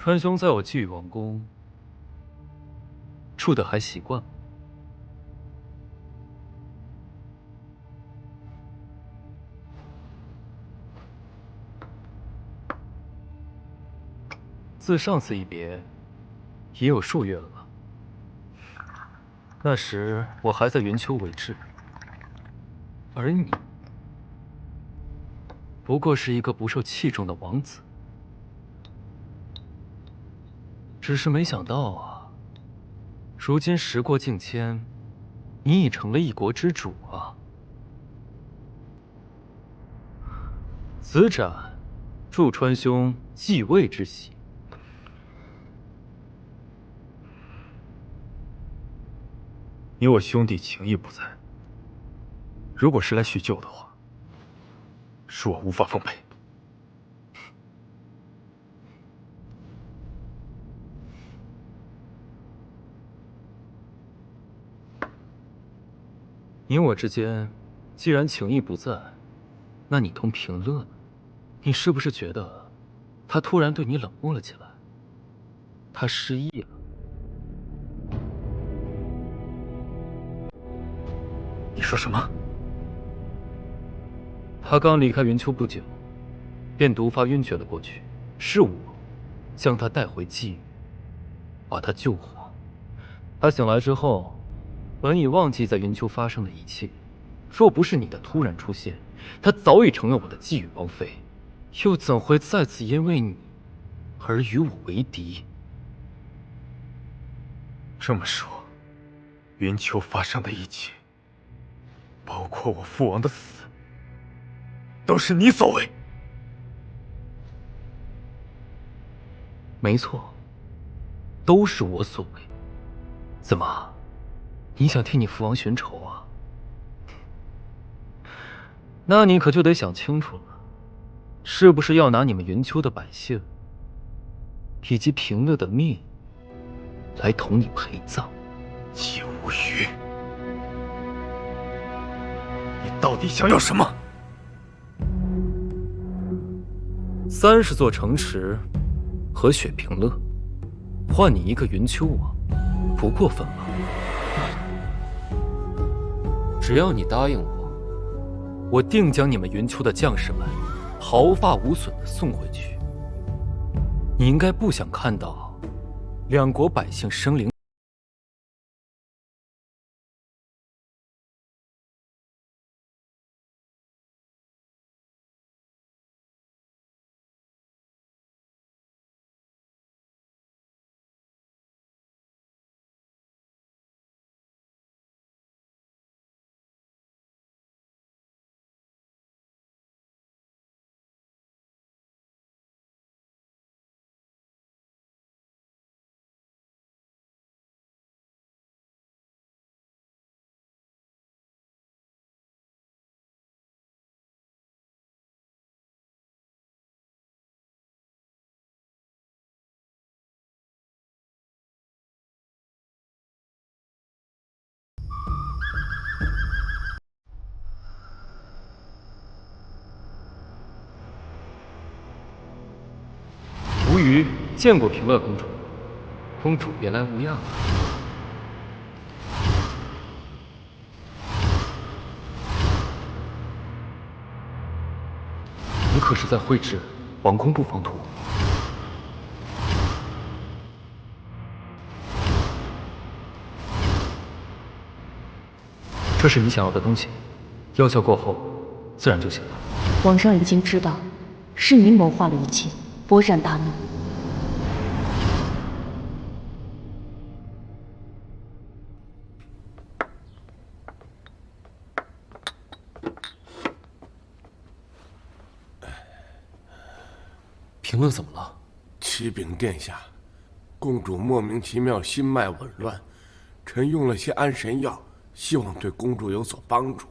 川兄在我寄羽王宫住的还习惯吗？自上次一别，也有数月了吧？那时我还在云丘为质，而你不过是一个不受器重的王子。只是没想到啊，如今时过境迁，你已成了一国之主啊！子展，祝川兄继位之喜。你我兄弟情谊不在，如果是来叙旧的话，恕我无法奉陪。你我之间既然情谊不在，那你同平乐呢？你是不是觉得他突然对你冷漠了起来？他失忆了？你说什么？他刚离开云丘不久，便毒发晕厥了过去。是我将他带回寄羽，把他救活。他醒来之后，本已忘记在云丘发生的一切。若不是你的突然出现，他早已成了我的寄羽王妃，又怎会再次因为你而与我为敌？这么说，云丘发生的一切，包括我父王的死，都是你所为。没错，都是我所为。怎么，你想替你父王寻仇啊？那你可就得想清楚了，是不是要拿你们云丘的百姓以及平乐的命来同你陪葬？季无虞，你到底想要什么30座城池和雪平乐，换你一个云丘王，不过分吧？只要你答应我，我定将你们云丘的将士们毫发无损地送回去。你应该不想看到两国百姓生灵。无虞见过平乐公主，公主别来无恙啊。你可是在绘制王宫布防图？这是你想要的东西，药效过后，自然就行了。皇上已经知道，是你谋划了一切，勃然大怒。平乐怎么了？启禀殿下，公主莫名其妙心脉紊乱，臣用了些安神药，希望对公主有所帮助。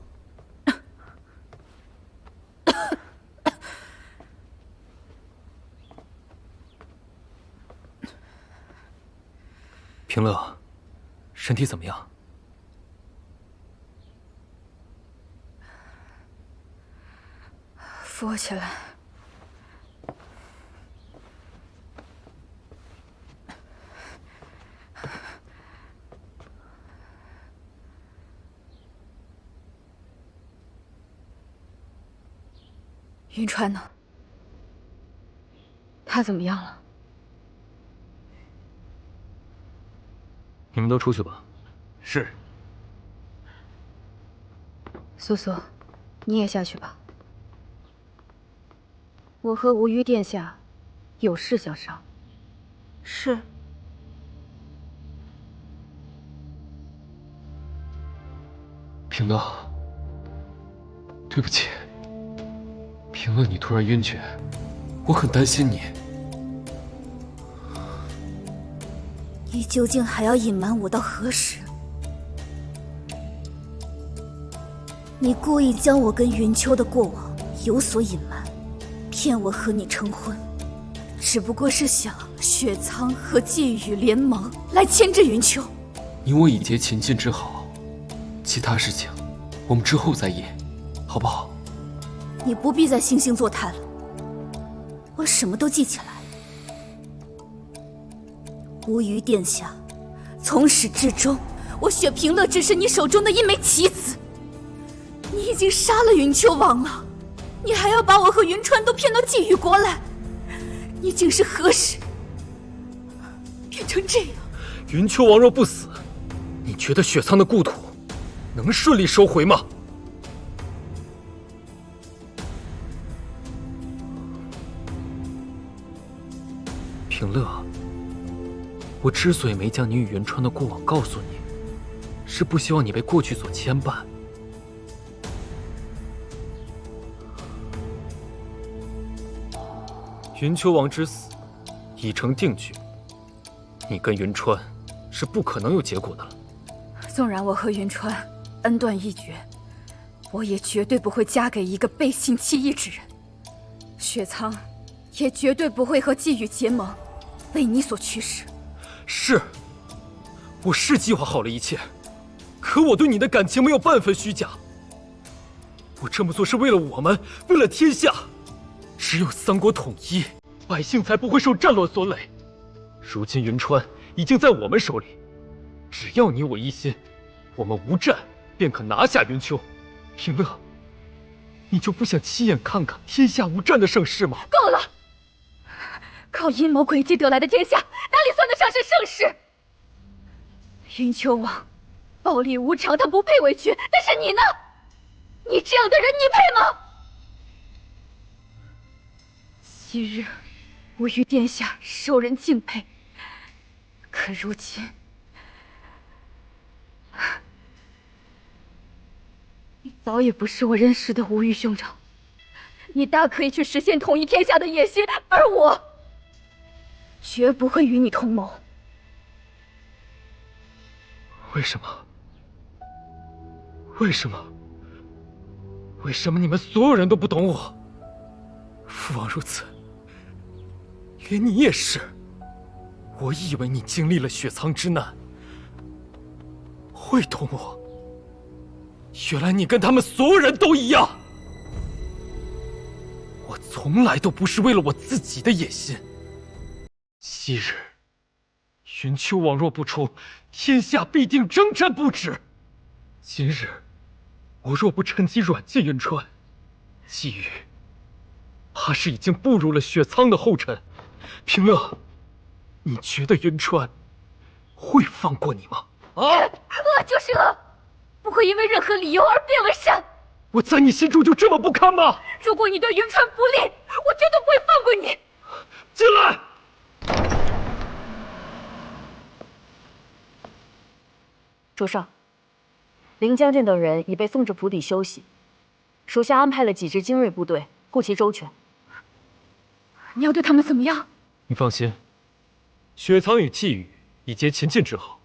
平乐，身体怎么样？扶我起来。云川呢？他怎么样了？你们都出去吧。是。苏苏，你也下去吧。我和无虞殿下有事相商。是。平乐，对不起。平乐，你突然晕厥，我很担心你。你究竟还要隐瞒我到何时？你故意将我跟云秋的过往有所隐瞒，骗我和你成婚，只不过是想雪苍和季雨联盟来牵制云秋。你我已结秦晋之好，其他事情我们之后再议，好不好？你不必再惺惺作态了，我什么都记起来了。无虞殿下，从始至终，我雪平乐只是你手中的一枚棋子。你已经杀了云秋王了，你还要把我和云川都骗到季雨国来，你竟是何时变成这样？云秋王若不死，你觉得雪苍的故土能顺利收回吗？平乐，我之所以没将你与云川的过往告诉你，是不希望你被过去所牵绊。云秋王之死已成定局，你跟云川是不可能有结果的了。纵然我和云川恩断义绝，我也绝对不会嫁给一个背信弃义之人。雪苍也绝对不会和季雨结盟，为你所驱使。是，我是计划好了一切，可我对你的感情没有半分虚假。我这么做是为了我们，为了天下。只有三国统一，百姓才不会受战乱所累。如今云川已经在我们手里，只要你我一心，我们无战便可拿下云秋。平乐，你就不想亲眼看看天下无战的盛世吗？够了！靠阴谋诡计得来的天下，哪里算得上是盛世？云秋王暴力无常，他不配为君，但是你呢？你这样的人，你配吗？昔日我与殿下受人敬佩，可如今，你早已不是我认识的无虞兄长。你大可以去实现统一天下的野心，而我绝不会与你同谋。为什么？为什么？为什么你们所有人都不懂我？父王如此，连你也是。我以为你经历了雪苍之难，会懂我。原来你跟他们所有人都一样。我从来都不是为了我自己的野心。昔日云秋王若不出，天下必定征战不止。今日我若不趁机软禁云川，季雨怕是已经步入了雪苍的后尘。平乐，你觉得云川会放过你吗？啊！恶就是恶，不会因为任何理由而变为善。我在你心中就这么不堪吗？如果你对云川不利，我绝对不会放过你。进来。主上，临将军等人已被送至府邸休息，属下安排了几支精锐部队，护其周全。你要对他们怎么样？你放心，雪苍与季雨已结秦晋之好，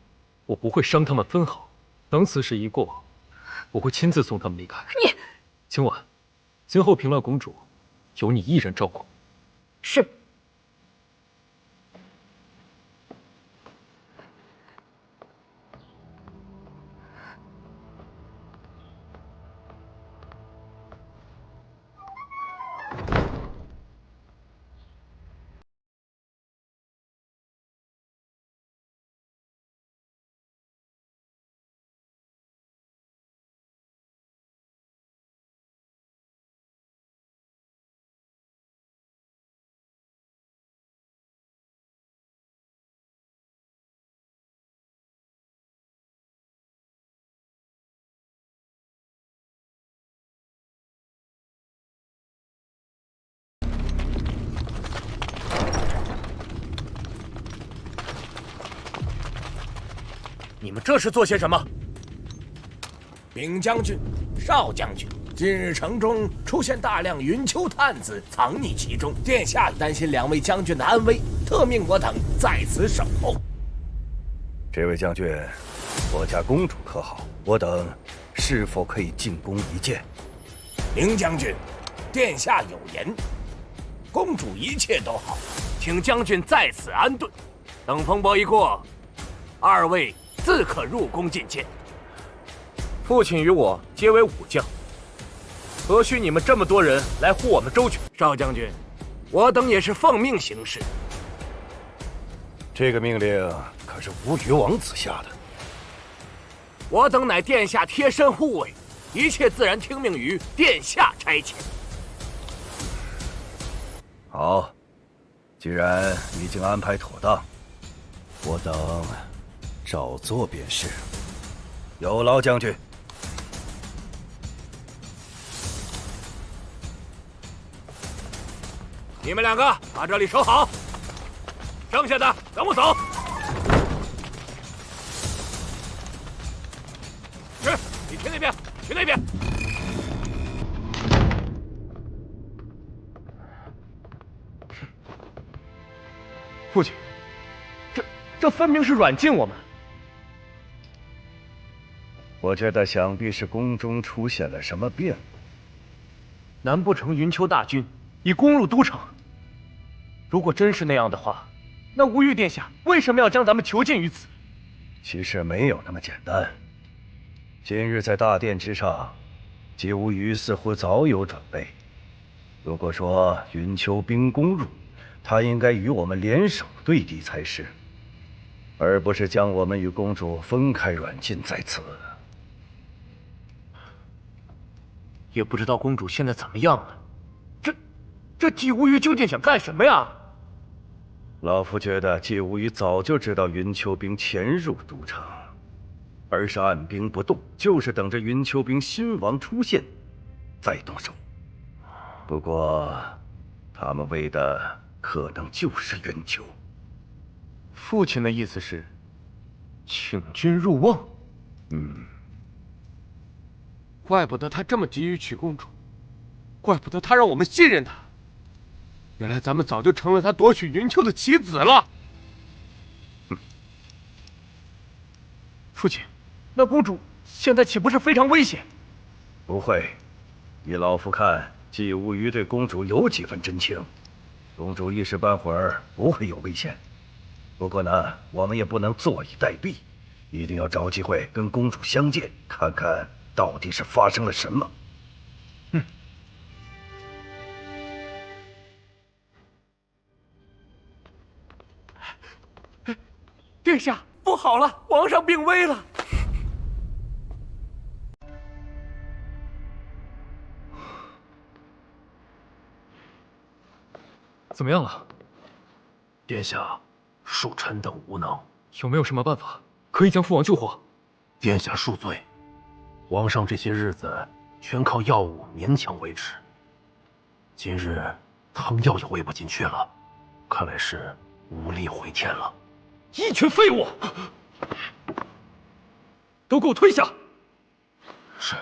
我不会伤他们分毫。等此事一过，我会亲自送他们离开。你，今晚，今后平乐公主由你一人照顾。是。你们这是做些什么？禀将军、少将军，近日城中出现大量云丘探子藏匿其中，殿下担心2位将军的安危，特命我等在此守候。这位将军，我家公主可好？我等是否可以进宫一见？明将军，殿下有言，公主一切都好，请将军在此安顿，等风波一过，2位自可入宫觐见。父亲与我皆为武将，何须你们这么多人来护我们周全？少将军，我等也是奉命行事。这个命令可是吴越王子下的。我等乃殿下贴身护卫，一切自然听命于殿下差遣。好，既然已经安排妥当，我等照做便是。有劳将军。你们2个把这里守好，剩下的等我走。去，你去那边，去那边。父亲，这分明是软禁我们。我觉得想必是宫中出现了什么变故。难不成云丘大军已攻入都城？如果真是那样的话，那吴玉殿下为什么要将咱们囚禁于此？其实没有那么简单。今日在大殿之上，姬无虞似乎早有准备。如果说云丘兵攻入，他应该与我们联手对敌才是，而不是将我们与公主分开软禁在此。也不知道公主现在怎么样了。这姬无虞究竟想干什么呀？老夫觉得姬无虞早就知道云丘兵潜入都城，而是按兵不动，就是等着云丘兵新王出现再动手。不过他们为的可能就是云丘。父亲的意思是请君入瓮。怪不得他这么急于娶公主，怪不得他让我们信任他。原来咱们早就成了他夺取云丘的棋子了。父亲，那公主现在岂不是非常危险？不会，依老夫看，姬无虞对公主有几分真情，公主一时半会儿不会有危险。不过呢，我们也不能坐以待毙，一定要找机会跟公主相见，看看到底是发生了什么。殿下，不好了，皇上病危了。怎么样了？殿下，恕臣等无能。有没有什么办法可以将父王救活？殿下恕罪，皇上这些日子全靠药物勉强维持，今日汤药也喂不进去了，看来是无力回天了。一群废物，都给我退下！是。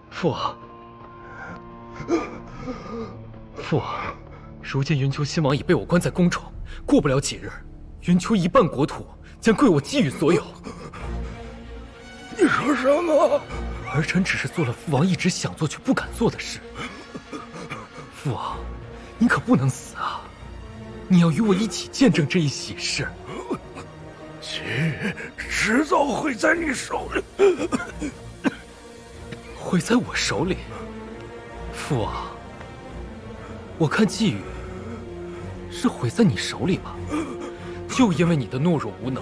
父王，父王，如今云丘亲王已被我关在宫中，过不了几日，云丘一半国土将归我姬羽所有。你说什么？儿臣只是做了父王一直想做却不敢做的事。父王，你可不能死啊！你要与我一起见证这一喜事。姬迟早会在你手里。会在我手里？父王，我看季羽是毁在你手里吧？就因为你的懦弱无能，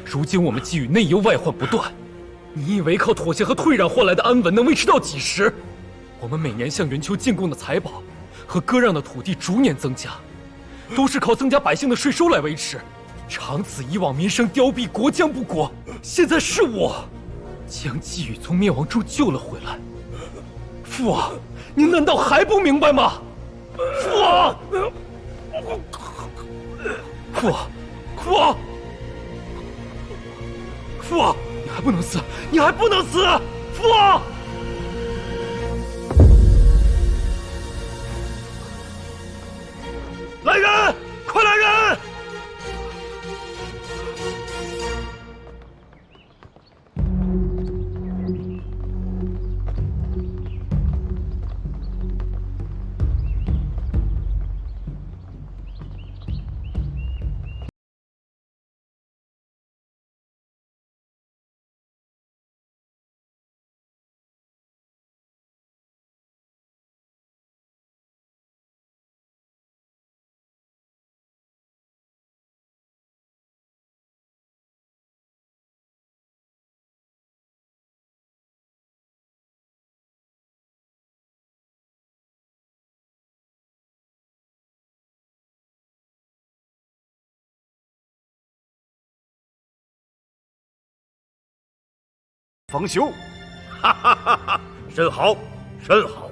如今我们季羽内忧外患不断。你以为靠妥协和退让换来的安稳能维持到几时？我们每年向云丘进贡的财宝和割让的土地逐年增加，都是靠增加百姓的税收来维持。长此以往，民生凋敝，国将不国。现在是我将季羽从灭亡中救了回来。父王，您难道还不明白吗？父王，父王，父王，你还不能死，你还不能死，父王！来人，快来人！方修，哈哈哈哈！甚好，甚好！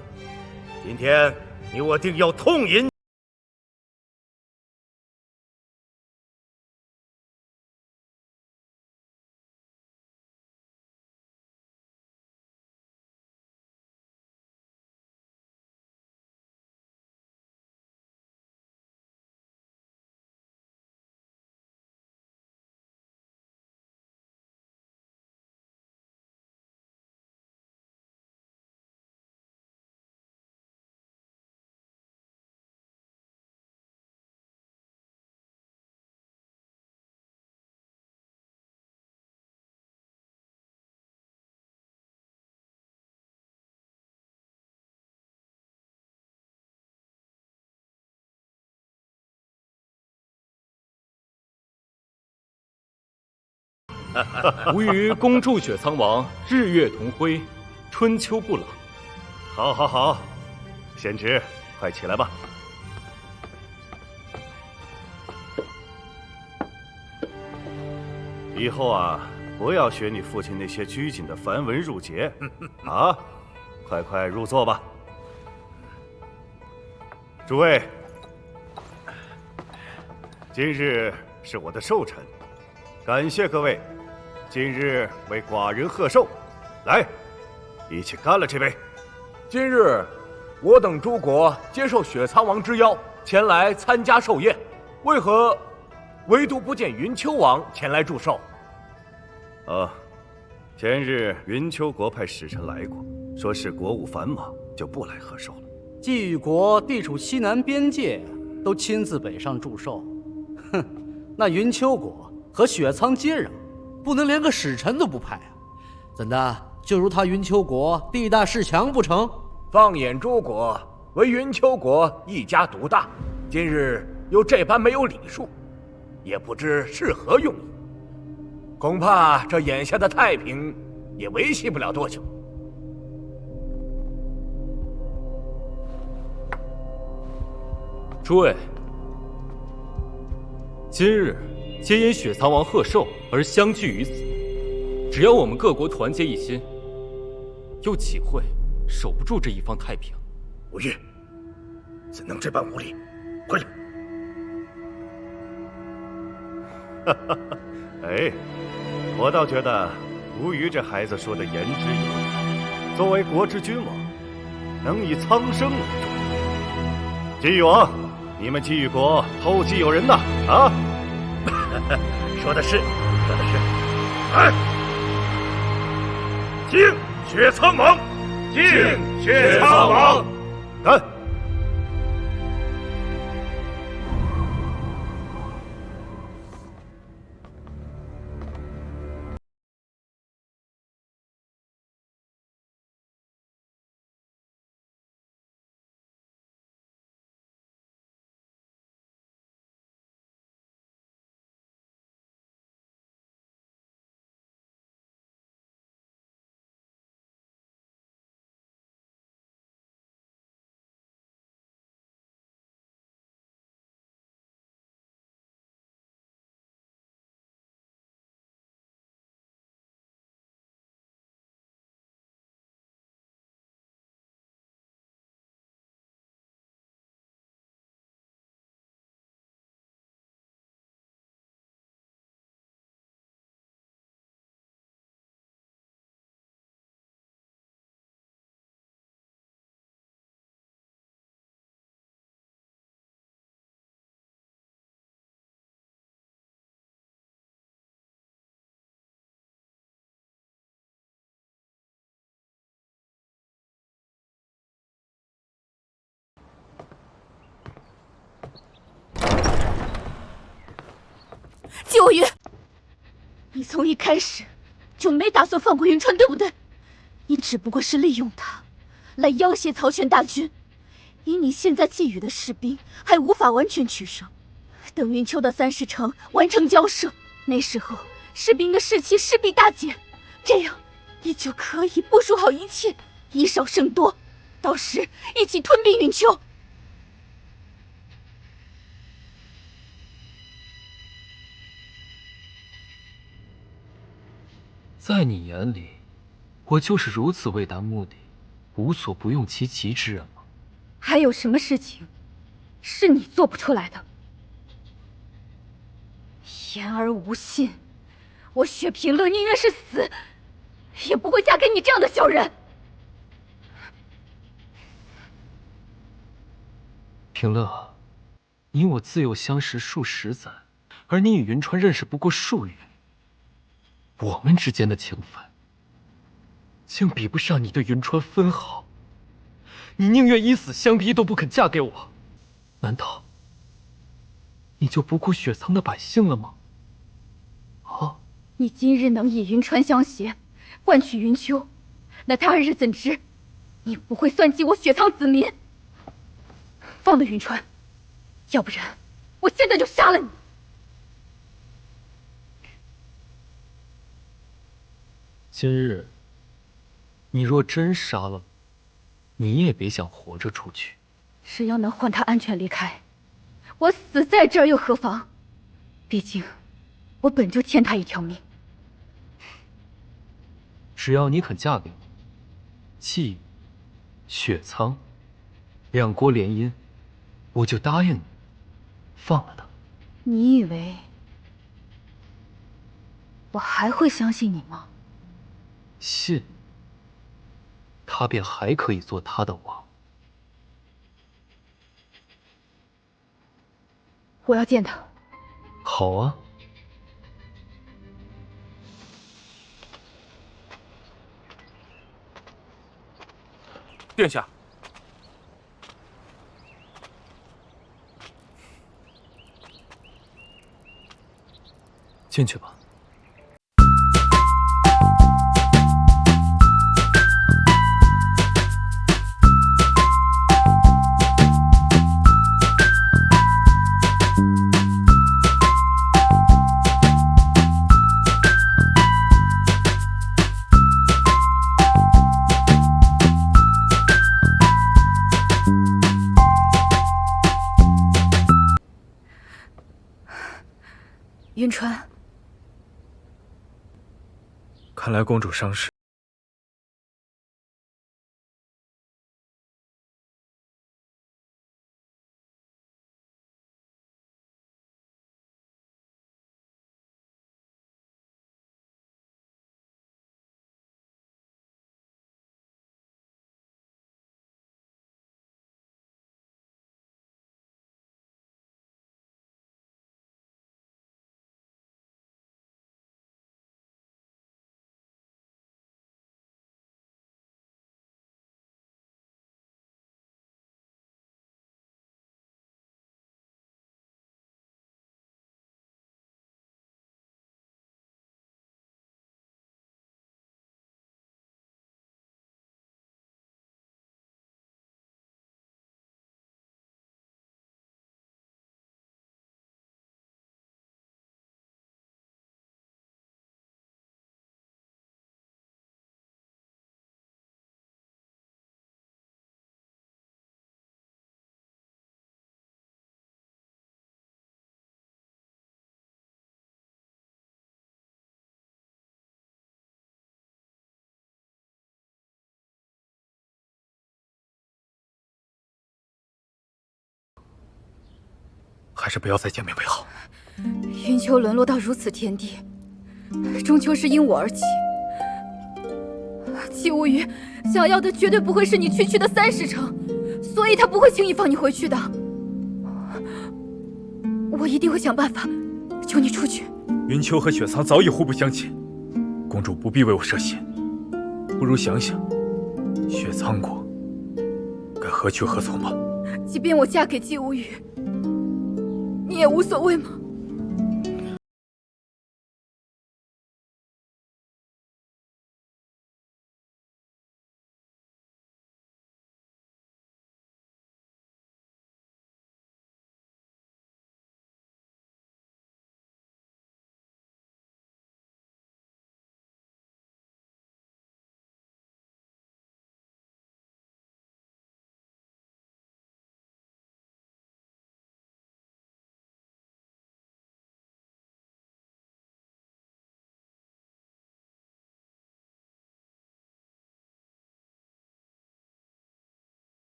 今天你我定要痛饮。吾与恭祝雪苍王日月同辉，春秋不老。好，好，好！贤侄，快起来吧。以后啊，不要学你父亲那些拘谨的繁文缛节啊！快快入座吧。诸位，今日是我的寿辰，感谢各位。今日为寡人贺寿，来，一起干了这杯。今日我等诸国接受雪苍王之邀，前来参加寿宴，为何唯独不见云丘王前来祝寿？前日云丘国派使臣来过，说是国务繁忙，就不来贺寿了。冀豫国地处西南边界，都亲自北上祝寿。哼，那云丘国和雪苍接壤，不能连个使臣都不派啊？怎的，就如他云丘国地大势强不成？放眼诸国，唯云丘国一家独大，今日又这般没有礼数，也不知是何用意。恐怕这眼下的太平也维系不了多久。诸位，今日皆因雪苍王贺寿而相聚于此，只要我们各国团结一心，又岂会守不住这一方太平？吴越，怎能这般无礼？快点！哎，我倒觉得吴虞这孩子说的言之有理。作为国之君王，能以苍生为重。冀豫王，你们冀豫国后继有人呐！啊！说的是，说的是。来，敬雪苍王，敬雪苍王，干！季无语，你从一开始就没打算放过云川，对不对？你只不过是利用他来要挟曹全大军。以你现在寄予的士兵还无法完全取胜，等云丘的30城完成交涉，那时候士兵的士气势必大减，这样你就可以部署好一切，以少胜多，到时一起吞并云丘。在你眼里，我就是如此为达目的，无所不用其极之人吗？还有什么事情是你做不出来的？言而无信，我雪平乐宁愿是死，也不会嫁给你这样的小人。平乐，你我自幼相识数十载，而你与云川认识不过数月，我们之间的情分，竟比不上你对云川分毫。你宁愿以死相逼都不肯嫁给我，难道你就不顾雪苍的百姓了吗？啊！你今日能以云川相携，换取云丘，那他日怎知你不会算计我雪苍子民？放了云川，要不然我现在就杀了你！今日你若真杀了，你也别想活着出去。只要能换他安全离开，我死在这儿又何妨？毕竟我本就欠他一条命。只要你肯嫁给我，季、雪苍2国联姻，我就答应你，放了他。你以为我还会相信你吗？信，他便还可以做他的王。我要见他。好啊。殿下，进去吧。云川，看来公主伤势。还是不要再见面为好。云丘沦落到如此田地，终究是因我而起。季无语想要的绝对不会是你区区的30城，所以他不会轻易放你回去的。我一定会想办法救你出去。云丘和雪苍早已互不相欠，公主不必为我设限，不如想想，雪苍国该何去何从吧。即便我嫁给季无语，你也无所谓吗？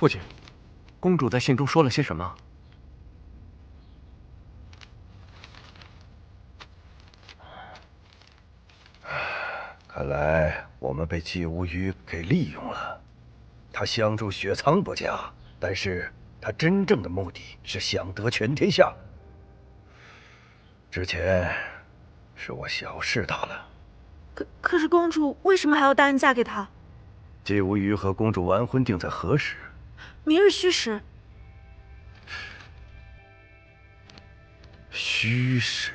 父亲，公主在信中说了些什么？看来我们被季无虞给利用了。他相助雪苍不假，但是他真正的目的是想得全天下。之前是我小视他了。可是公主为什么还要答应嫁给他？季无虞和公主完婚定在何时？明日戌时。戌时。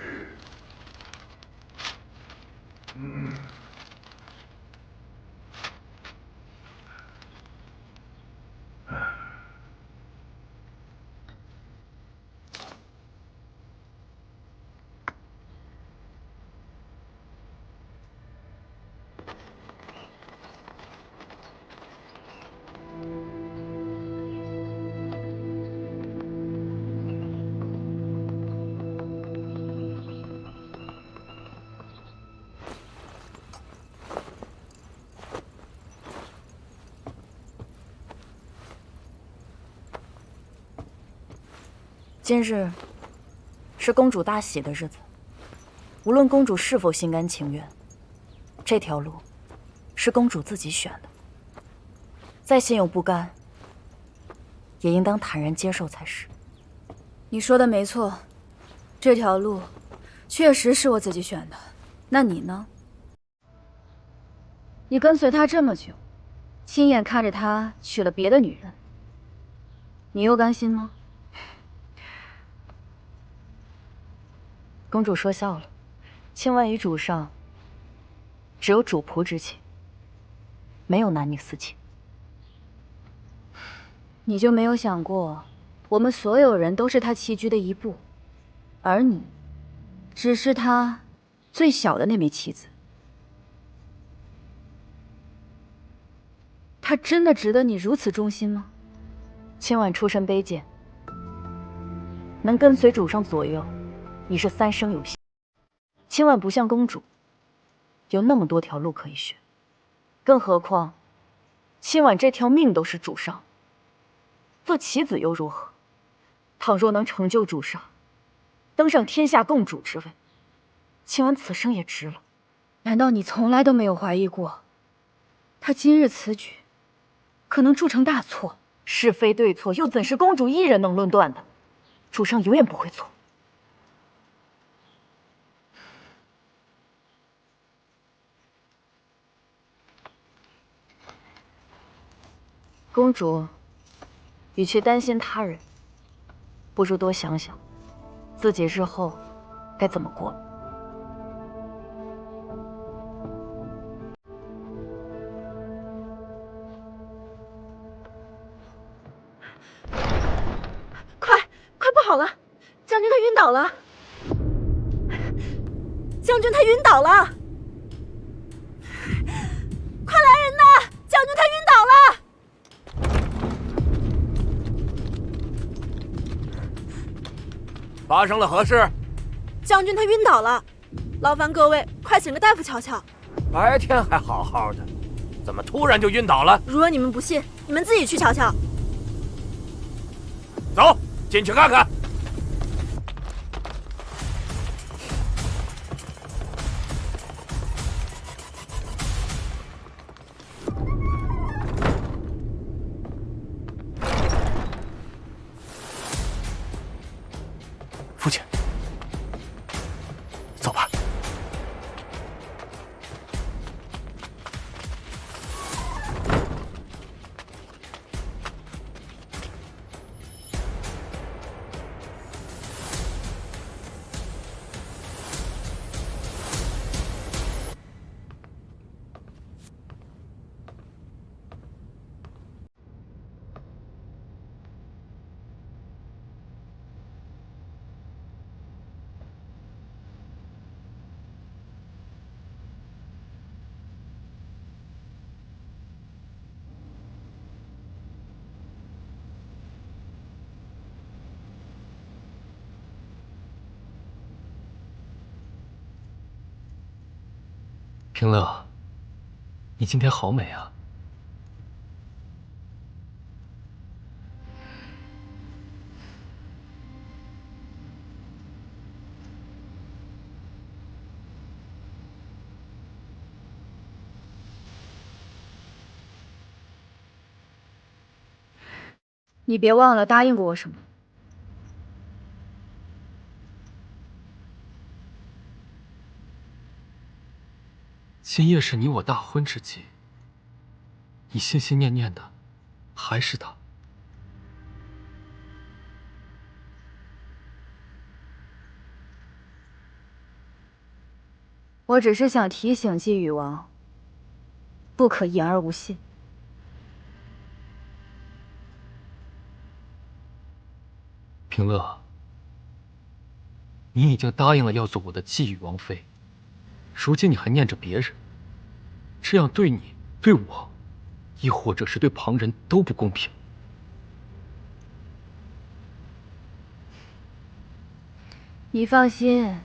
今日是公主大喜的日子，无论公主是否心甘情愿，这条路是公主自己选的。再心有不甘，也应当坦然接受才是。你说的没错，这条路确实是我自己选的。那你呢？你跟随他这么久，亲眼看着他娶了别的女人，你又甘心吗？公主说笑了，千万与主上只有主仆之情，没有男女私情。你就没有想过，我们所有人都是他棋局的一步，而你只是他最小的那枚棋子。他真的值得你如此忠心吗？千万出身卑贱，能跟随主上左右，已是三生有幸。千万不像公主，有那么多条路可以选。更何况，千万这条命都是主上，做棋子又如何？倘若能成就主上，登上天下共主之位，千万此生也值了。难道你从来都没有怀疑过，他今日此举可能铸成大错？是非对错，又怎是公主一人能论断的？主上永远不会错。公主，与其担心他人，不如多想想自己日后该怎么过。快不好了，将军他晕倒了！将军他晕倒了！快来人呐！将军他晕倒了！发生了何事？将军他晕倒了，劳烦各位快请个大夫瞧瞧。白天还好好的，怎么突然就晕倒了？如果你们不信，你们自己去瞧瞧。走进去看看。父亲，走吧。平乐，你今天好美啊！你别忘了答应过我什么。今夜是你我大婚之际，你心心念念的还是他。我只是想提醒季宇王，不可言而无信。平乐，你已经答应了要做我的继羽王妃，如今你还念着别人，这样对你、对我，亦或者是对旁人都不公平。你放心，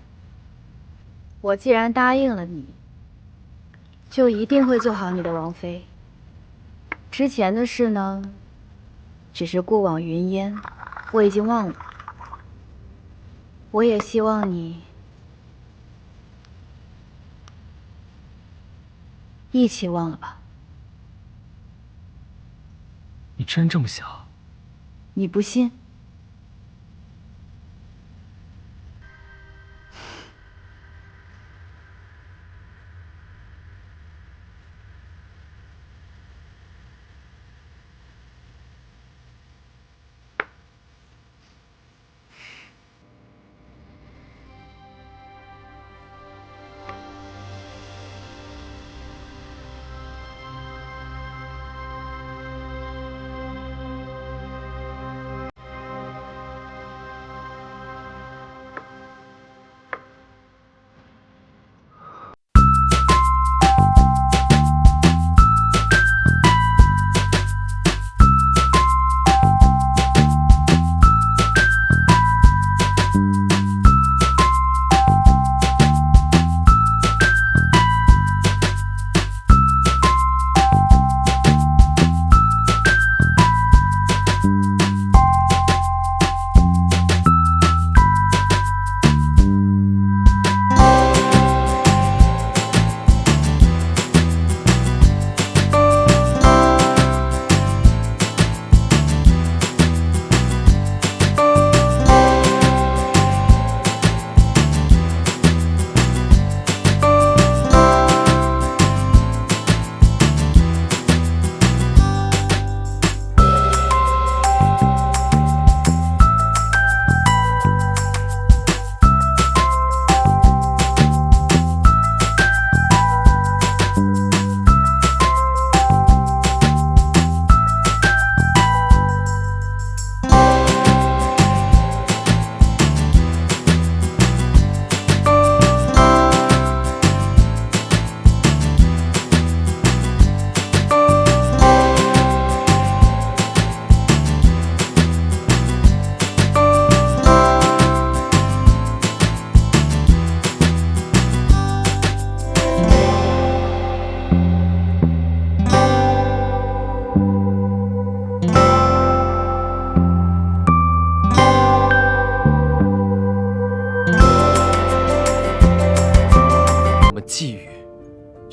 我既然答应了你，就一定会做好你的王妃。之前的事呢，只是过往云烟，我已经忘了。我也希望你一起忘了吧。你真这么想？你不信？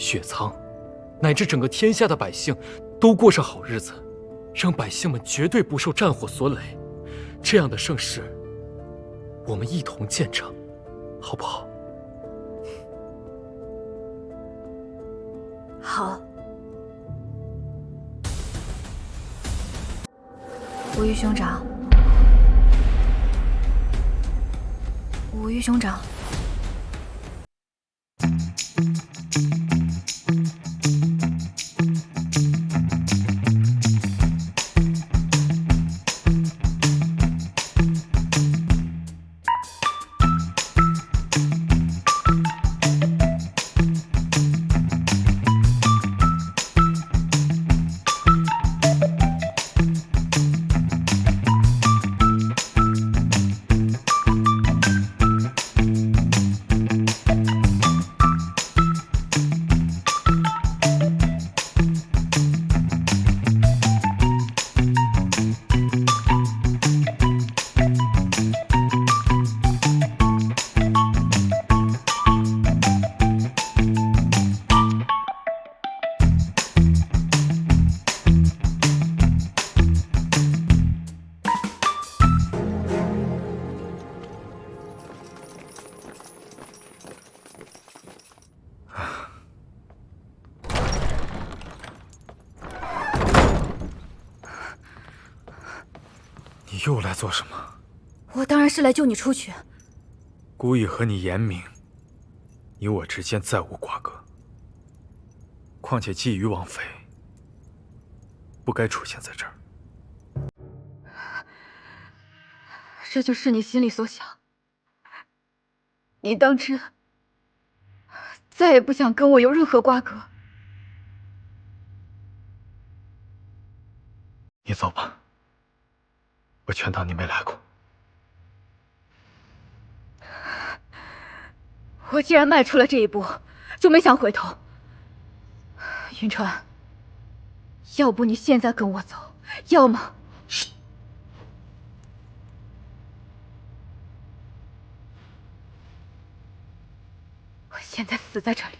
雪苍，乃至整个天下的百姓都过上好日子，让百姓们绝对不受战火所累。这样的盛世，我们一同见证，好不好？好。吴玉兄长，吴玉兄长。你又来做什么？我当然是来救你出去。故意和你言明，你我之间再无瓜葛。况且觊觎王妃，不该出现在这儿。这就是你心里所想？你当真再也不想跟我有任何瓜葛？你走吧，我全当你没来过。我既然迈出了这一步，就没想回头。云川，要不你现在跟我走，要么……我现在死在这里。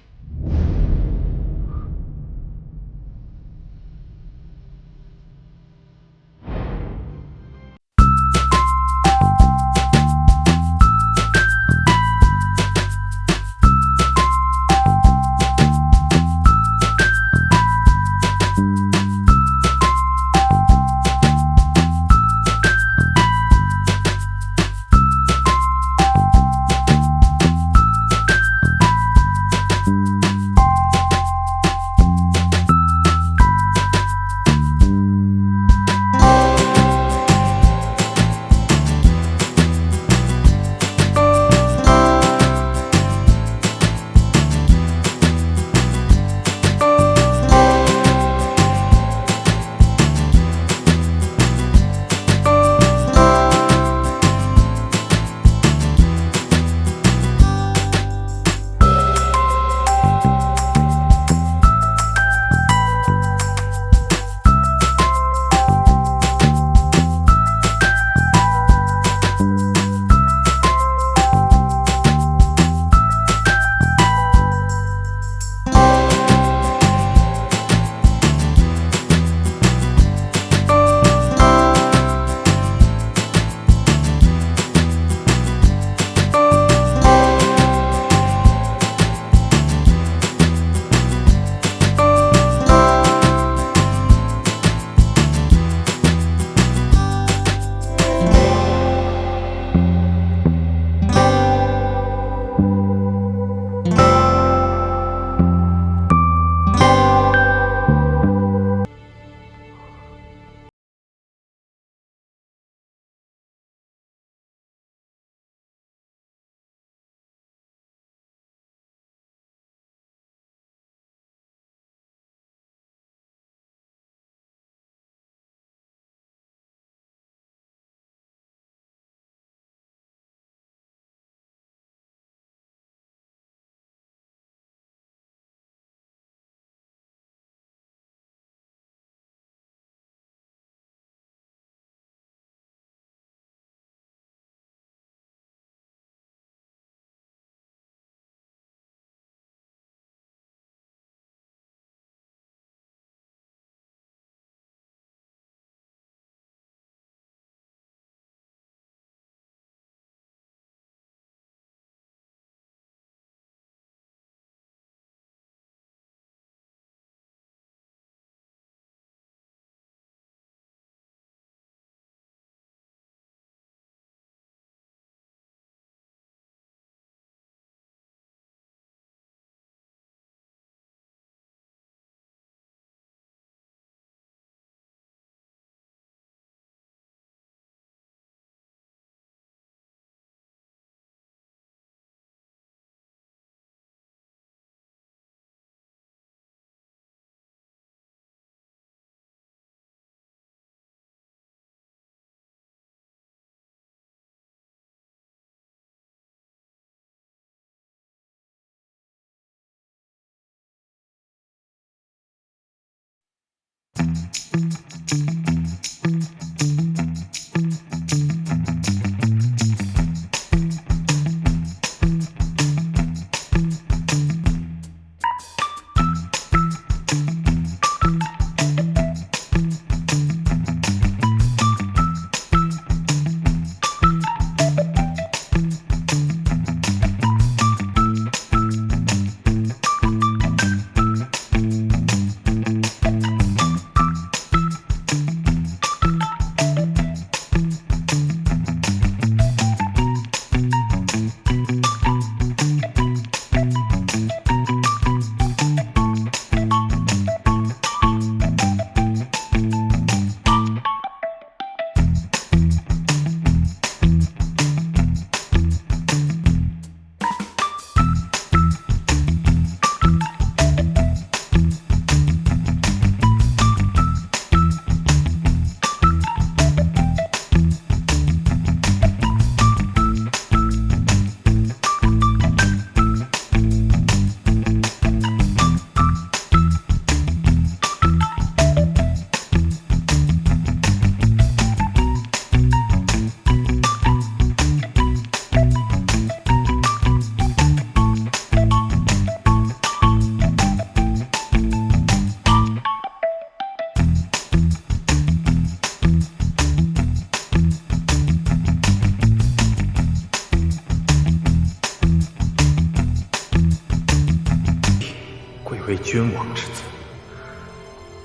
为君王之子，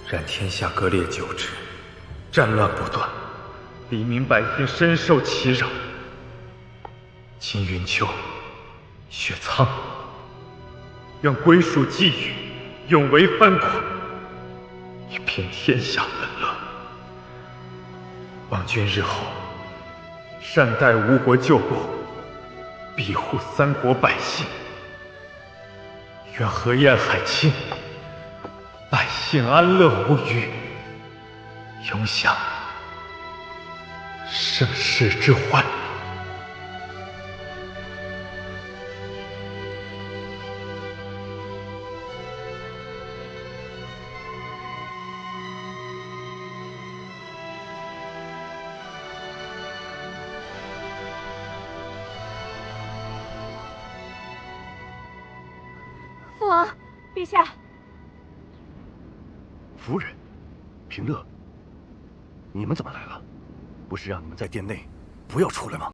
然天下割裂久之，战乱不断，黎民百姓深受其扰。今云丘、雪苍愿归属寄予，永为藩国，以平天下纷乱。望君日后善待吴国旧部，庇护三国百姓。愿河晏海清，百姓安乐无虞，永享盛世之欢。父王，陛下。夫人，平乐，你们怎么来了？不是让你们在殿内不要出来吗？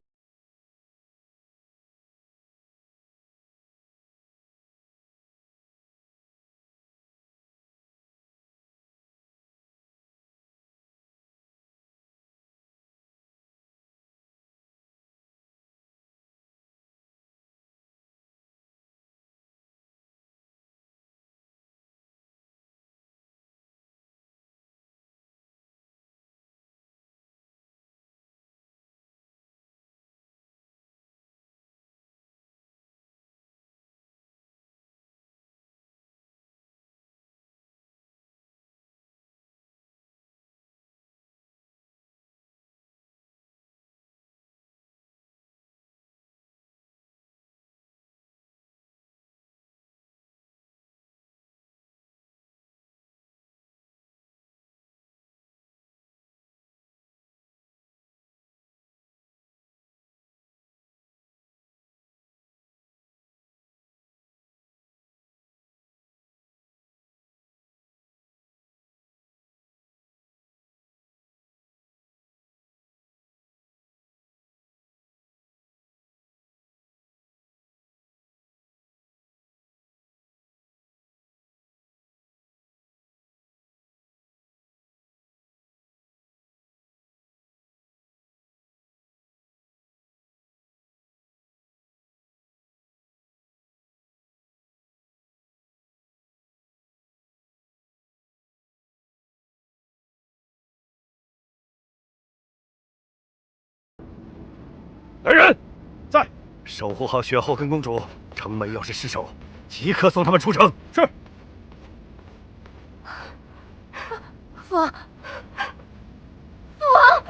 来人，在守护好雪后跟公主。城门要是失守，即刻送他们出城。是。父王，父王。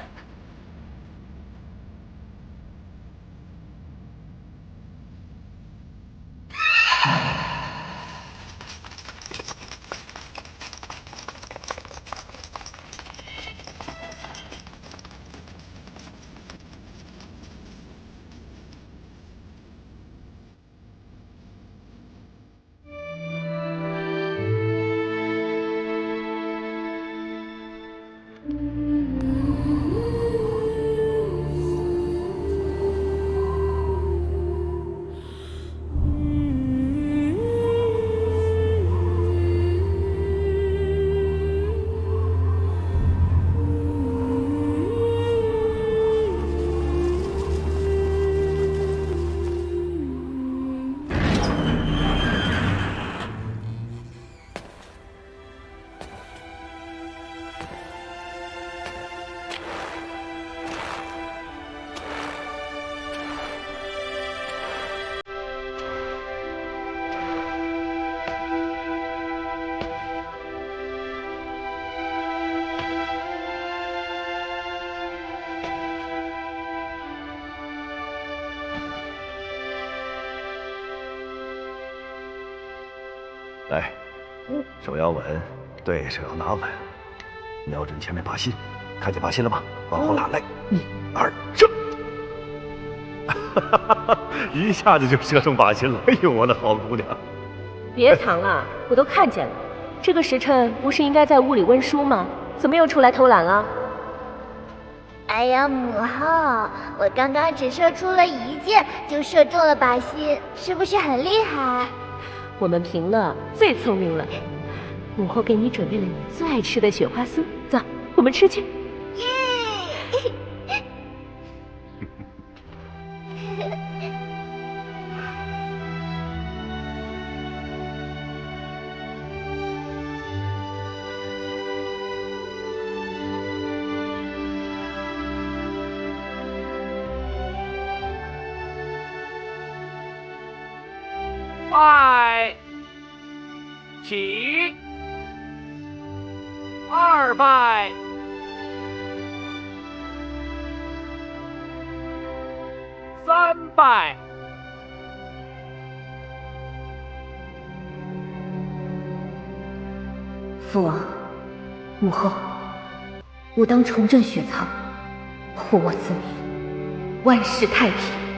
来，手要稳，对手要拿稳，瞄准前面靶心，看见靶心了吗？往后拉，来，1、2，射！一下子就射中靶心了。哎呦，我的好姑娘！别藏了，我都看见了。这个时辰不是应该在屋里温书吗？怎么又出来偷懒了？哎呀，母后，我刚刚只射出了1箭，就射中了靶心，是不是很厉害？我们平乐最聪明了，母后给你准备了你最爱吃的雪花丝，走，我们吃去。拜，起，2拜，3拜。父王，母后，我当重振雪藏，护我子民，万世太平。